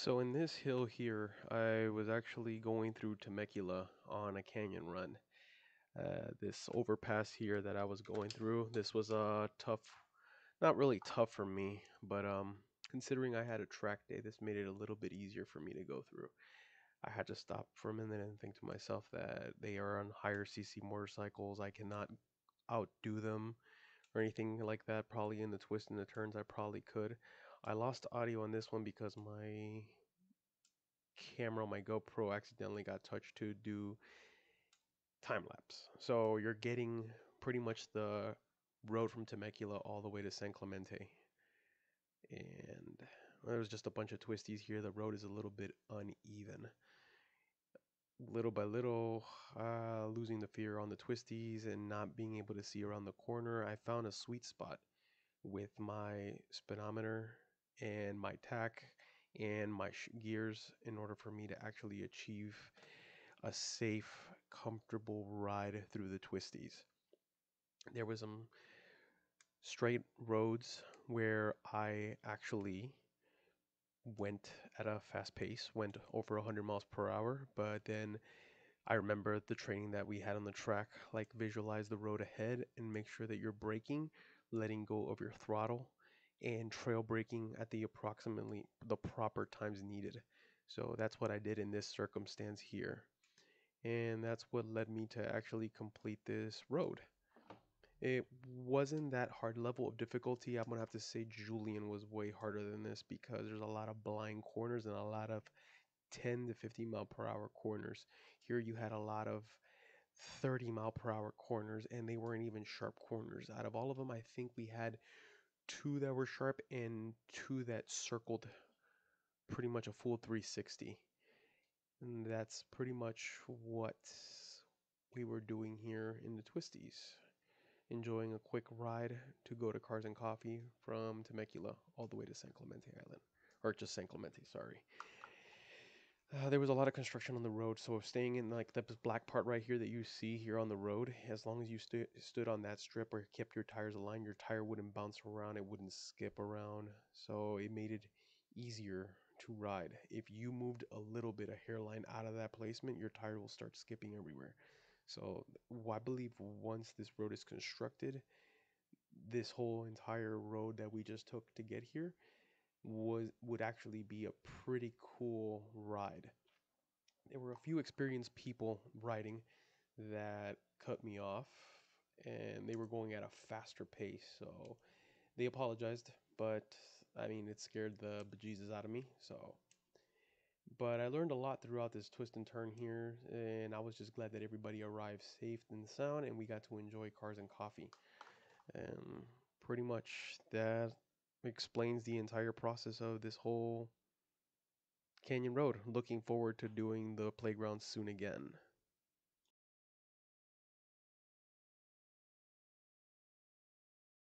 So in this hill here, I was actually going through Temecula on a canyon run. This overpass here that I was going through, this was a tough, not really tough for me, but considering I had a track day, this made it a little bit easier for me to go through. I had to stop for a minute and think to myself that they are on higher CC motorcycles. I cannot outdo them or anything like that. Probably in the twists and the turns, I probably could. I lost audio on this one because my camera on my GoPro accidentally got touched to do time lapse. So you're getting pretty much the road from Temecula all the way to San Clemente. And there's just a bunch of twisties here. The road is a little bit uneven. Little by little, losing the fear on the twisties and not being able to see around the corner, I found a sweet spot with my speedometer and my tack and my gears in order for me to actually achieve a safe, comfortable ride through the twisties. There was some straight roads where I actually went at a fast pace, went over 100 miles per hour, but then I remember the training that we had on the track, like visualize the road ahead and make sure that you're braking, letting go of your throttle, and trail braking at the approximately the proper times needed. So that's what I did in this circumstance here. And that's what led me to actually complete this road. It wasn't that hard level of difficulty. I'm gonna have to say Julian was way harder than this because there's a lot of blind corners and a lot of 10 to 15 mile per hour corners. Here you had a lot of 30 mile per hour corners and they weren't even sharp corners. Out of all of them, I think we had two that were sharp and two that circled pretty much a full 360. And that's pretty much what we were doing here in the Twisties. Enjoying a quick ride to go to Cars and Coffee from Temecula all the way to San Clemente Island. Or just San Clemente, sorry. There was a lot of construction on the road, so staying in like the black part right here that you see here on the road, as long as you stood on that strip or kept your tires aligned, your tire wouldn't bounce around, it wouldn't skip around, so it made it easier to ride. If you moved a little bit of hairline out of that placement, your tire will start skipping everywhere. So I believe once this road is constructed, this whole entire road that we just took to get here would actually be a pretty cool ride. There were a few experienced people riding that cut me off and they were going at a faster pace, so they apologized, but I mean it scared the bejesus out of me. So but I learned a lot throughout this twist and turn here, and I was just glad that everybody arrived safe and sound and we got to enjoy Cars and Coffee. And pretty much that explains the entire process of this whole Canyon Road. Looking forward to doing the playground soon again.